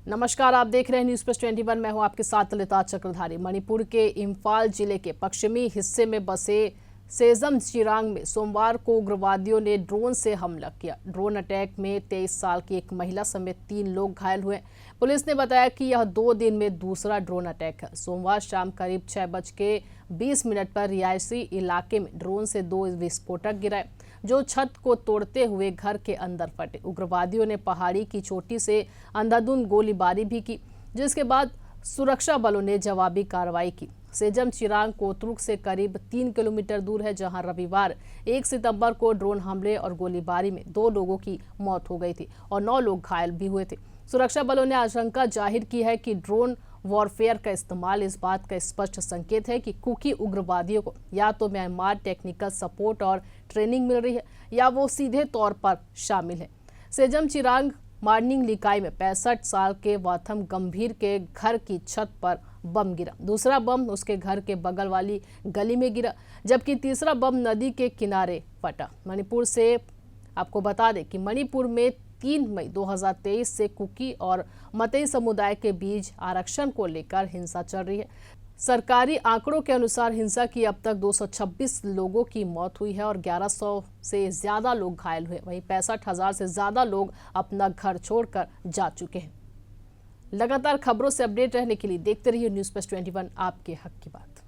नमस्कार, आप देख रहे हैं न्यूज़ प्लस 21। मैं हूं आपके साथ ललिता चक्रधारी। मणिपुर के इम्फाल जिले के पश्चिमी हिस्से में बसे सेजम चिरांग में सोमवार को उग्रवादियों ने ड्रोन से हमला किया। ड्रोन अटैक में 23 साल की एक महिला समेत 3 लोग घायल हुए। पुलिस ने बताया कि यह 2 दिन में दूसरा ड्रोन अटैक है। सोमवार शाम करीब 6:20 पर रिहायशी इलाके में ड्रोन से 2 विस्फोटक गिराए जो छत को तोड़ते हुए घर के अंदर फटे। उग्रवादियों ने पहाड़ी की चोटी से अंधाधुंध गोलीबारी भी की, जिसके बाद सुरक्षा बलों ने जवाबी कार्रवाई की। सेजम चिरांग कोतरुक से करीब 3 किलोमीटर दूर है, जहां रविवार 1 सितंबर को ड्रोन हमले और गोलीबारी में 2 लोगों की मौत हो गई थी और 9 लोग घायल भी हुए थे। सुरक्षा बलों ने आशंका जाहिर की है कि ड्रोन वॉरफेयर का इस्तेमाल इस बात का स्पष्ट संकेत है कि कुकी उग्रवादियों को या तो म्यांमार टेक्निकल सपोर्ट और ट्रेनिंग मिल रही है या वो सीधे तौर पर शामिल है। सेजम चिरांग मार्निंग लिकाई में 65 साल के वाथम गंभीर के घर की छत पर बम गिरा। दूसरा बम उसके घर के बगल वाली गली में गिरा, जबकि तीसरा बम नदी के किनारे फटा। मणिपुर से आपको बता दें कि मणिपुर में 3 मई 2023 से कुकी और मतई समुदाय के बीच आरक्षण को लेकर हिंसा चल रही है। सरकारी आंकड़ों के अनुसार हिंसा की अब तक 226 लोगों की मौत हुई है और 1100 से ज्यादा लोग घायल हुए। वहीं 65,000 से ज्यादा लोग अपना घर छोड़कर जा चुके हैं। लगातार खबरों से अपडेट रहने के लिए देखते रहिए न्यूज़ प्लस 21, आपके हक की बात।